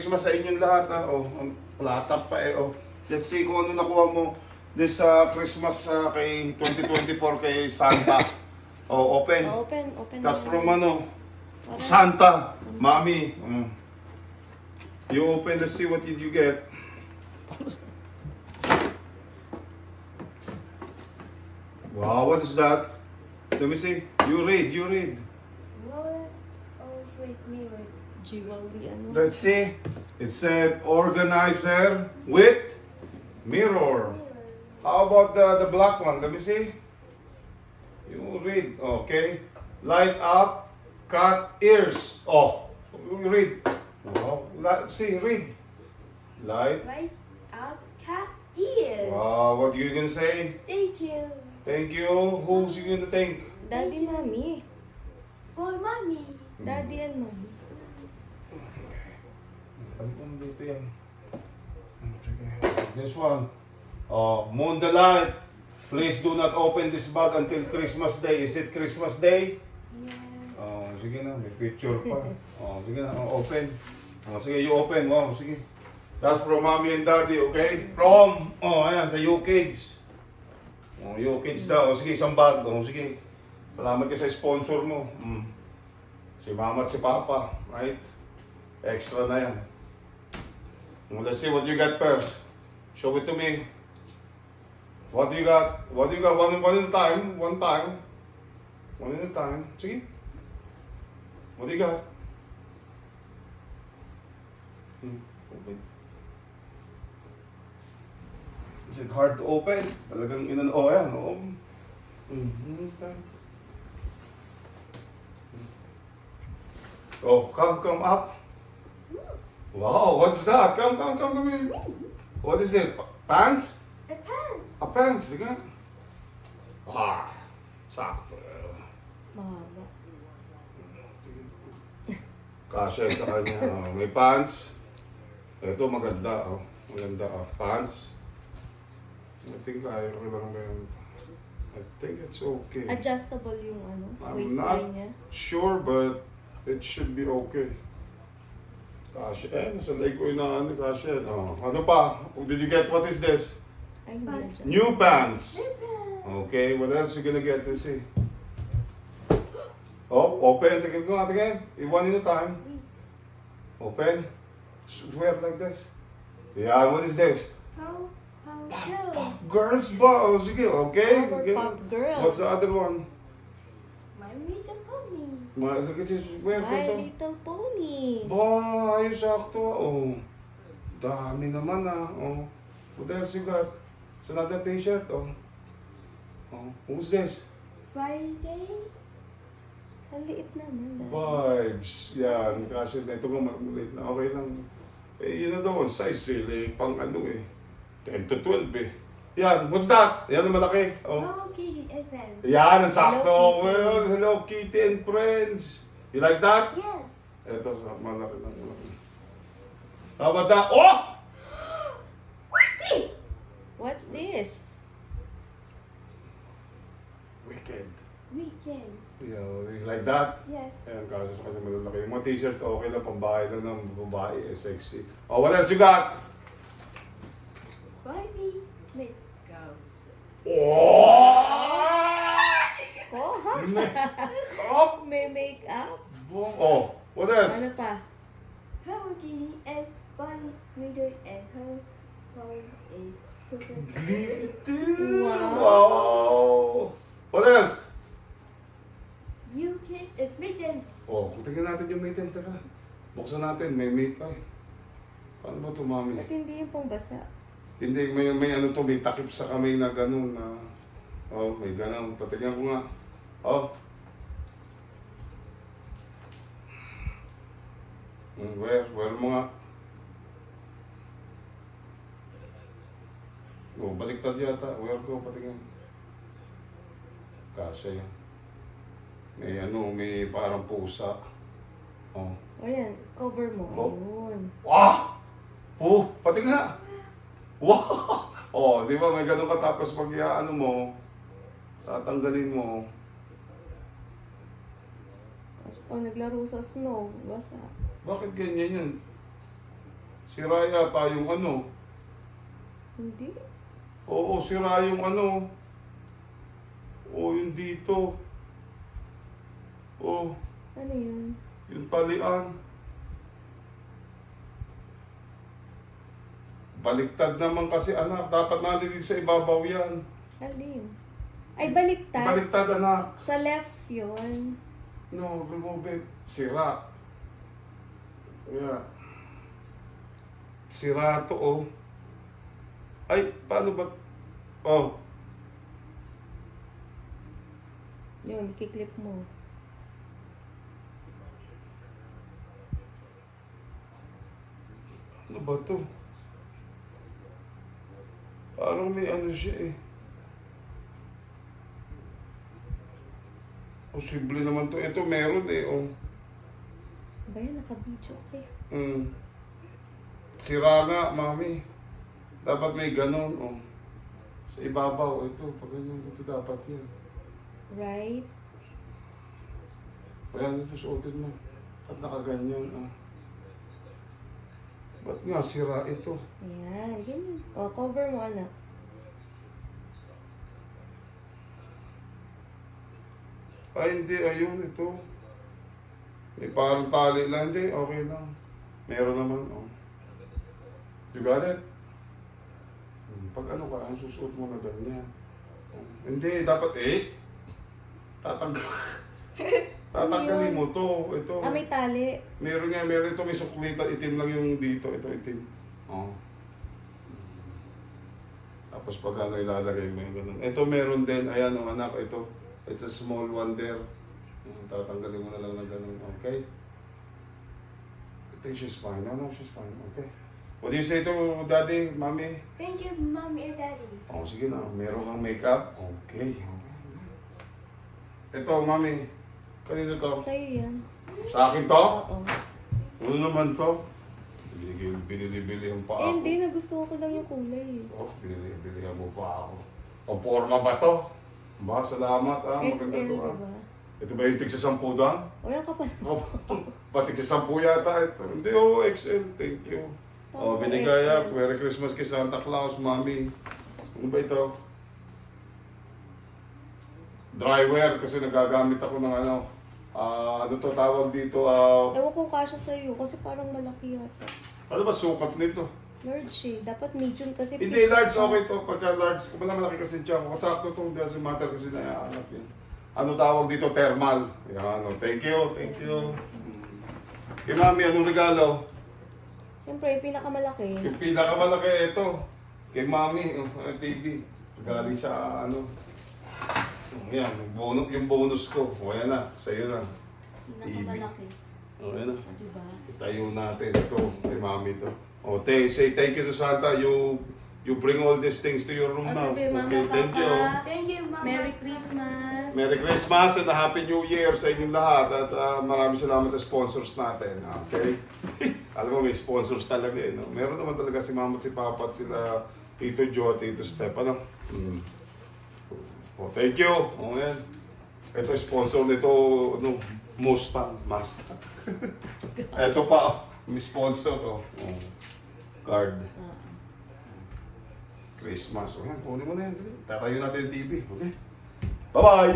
Christmas sa inyong lahat. Oh, plata pa eh. Oh. Let's see kung ano nakuha mo this Christmas kay 2024 kay Santa. Oh, open. Open. That's from ano? Santa. Mommy. You open, let's see what did you get. Wow, what is that? Let me see. You read. What? Oh, wait, mirror. Jewelry, ano? Let's see. It said organizer with mirror. How about the black one? Let me see. You read. Okay. Light up, cut ears. Oh, you read. Oh, see, read. Light. Right up, cat ears. Wow, what you gonna say? Thank you. Thank you. Who's you gonna thank? Daddy, mommy. For mommy. Daddy and mommy. Dito yan. This one. Oh, Moon the light. Please do not open this bag until Christmas Day. Is it Christmas Day? Yeah. Oh, sige na. May picture pa. Oh, sige na. Oh, open. Oh, sige, you open. Wow, sige. That's from mommy and daddy, okay? From, ayan, sa UKids. Oh, UKids daw. Oh, sige, isang bag. Oh, sige. Salamat ka sa sponsor mo. Si mama at si papa, right? Extra na yan. Let's see what you got first. Show it to me. What do you got? What do you got? One at a time. One at a time. Sige. What do you got? Okay. Is it hard to open? Talagang oh, ayan. Oh. Oh, come up. Wow, what's that? Come in. What is it? Pants? A pants. A pants, di ka? Sakto. Mahaba. Kasya sa kanya. May pants. Ito maganda. Maganda. Pants. I think kaya ko lang ganyan. I think it's okay. Adjustable yung ano, I'm waistline niya. sure, but it should be okay. Kasya. Sa leg ko inaano, kasya. Ano pa? Did you get, what is this? Ay, hindi adjust. New pants. A pants. Okay, what else you gonna get? Let's see. Oh, open. Tingin ko natin. One at a time. Open. Wear like this. Yeah, what is this? How Puff Girls ba? Oh, sige, okay. Powerpuff Girls. What's the other one? My little pony. Look at this. Wear My ko to. Little Pony. Ba, ayos sakto. Oh, dami naman Oh, what else you got? It's another t-shirt. Oh, who's this? Friday. Ang liit naman. Vibes. Yan. Kasi ito nga makulit na. Okay lang. Yun na daw. Size sale pang ano 10 to 12 Yan. What's that? Yan ang malaki. Hello Kitty and friends. Yan. Ang sakto. Hello, Kitty. Well, Hello Kitty and friends. You like that? Yes. Ito. Malaki lang. How about that? Oh! What's this? Wicked. Weekend. It's like that. Yes. Ayan, kasi sa kanya malalaki. Yung mga t-shirts, okay lang, pambahay lang ng babae, sexy. Oh, what else you got? Barbie. Makeup. Oh! May makeup. Oh, what else? Ano pa? Hello Kitty and Bunny. Reader and her phone is cooking. Glitter! Wow. Wow! What else? You kid and mittens. Oh, tingnan natin yung mittens na buksan natin, may mate pa Paano ba ito, mami? At hindi yung pangbasa. Hindi, may ano to, may takip sa kamay na gano'n na... Oh, may gano'n. Patigyan ko nga. Oh. Wear mo nga. Oh, baliktad yata. Wear ko, patigyan. Kasi yan. May parang pusa. Oh. O yan, cover mo. Oh. Ayun. Wow! Pati nga! Wow! Oh, di ba may ganun ka tapos pag ano mo, tatanggalin mo. Tapos pag naglaro sa snow, basa. Bakit ganyan yun? Sira yata yung ano. Hindi. Oo, sira yung ano. Oo, yung dito. Oo, Ano yun? yung talian. Baliktad naman kasi anak. Dapat nandito sa ibabaw yan. Alin? Ay, baliktad. Baliktad anak. Sa left yun. No, remove it. Sira. Yeah. Sira to, oh. Ay, paano ba? Oh, Yun, kiklip mo. ano ba to? Parang may ano siya eh. Posible naman to. Ito meron eh, oh. Ba yan, naka-video. Okay. Sira nga, mami. Dapat may ganon, oh. Sa ibabaw, ito. Pag ganyan, ito dapat yan. Right? Ayan, ito suotin mo. At nakaganyan, oh. Ba't nga sira ito? Ayan, ganyan. O, cover mo, anak. Ay, hindi. Ayun, ito. May parang tali lang. Hindi, okay lang. Meron naman, oh. You got it? Pag ano ka, ang susuot mo na ganyan. Oh. Hindi, dapat tatanggalin mo to. Ito. Ah, may tali. Meron nga, meron ito. May suklita. Itim lang yung dito. Ito, itim. Oh. Tapos pag ano ilalagay mo yung ganun. Ito meron din. Ayan, oh, anak. Ito. It's a small one there. Tatanggalin mo na lang ng ganun. Okay? I think she's fine. No, she's fine. Okay. What do you say to daddy, mommy? Thank you, mommy and daddy. Oh, sige na. Meron kang makeup? Okay. Ito, mami. Kanino to? Sa'yo yan. Sa akin to? Oo. Ano naman to? Binili ang pa Eh, ako. hindi. Nagustuhan ko lang yung kulay. Oh, binili mo pa ako. Pamporma ba to? Ba, salamat ah. Maganda XL, to ah. diba? Ito ba yung tig sa 10 daan? O, yan ka pa. Ba, tig sa 10 yata ito? Hindi, oh, XL. Thank you. Oh, Tama, binigaya. XL. Merry Christmas kay Santa Claus, mami. Ano ba ito? Dryware kasi nagagamit ako ng ano. Ano to tawag dito? Ewan ko kasha sa'yo kasi parang malaki yata. Ano ba sukat nito? Large eh. Dapat medium kasi. Hindi, large okay to. Pagka large, kung malaki kasi siya ako. Kasakto to, doesn't matter kasi naiaanap yan. Ano tawag dito? Thermal. Yan, oh. Thank you, thank you. Kay mami, anong regalo? Siyempre, yung pinakamalaki. Yung pinakamalaki ito. Kay mami, TV. Galing sa ano. Yan, yung bonus ko. O yan na, sa'yo na. Pinakamalaki. O yan na. O, diba? Itayo natin ito. Kay mami to. O, say thank you to Santa. You bring all these things to your room O, now. sabi, Mama, Okay, thank you. Papa. Thank you, mama. Merry Christmas. Merry Christmas and a Happy New Year sa inyong lahat. At maraming salamat sa sponsors natin. Okay? Alam mo, may sponsors talaga eh. No? Meron naman talaga si Mama at si Papa at sila Tito Joe at Tito Step. Ano? Oh, thank you. Oh, yan. Ito sponsor nito, ano, Mustang. Ito pa, may sponsor. Oh. Oh. Card. Christmas. Oh, yan, kunin mo na yan. Tatayo natin yung TV. Okay? Bye-bye!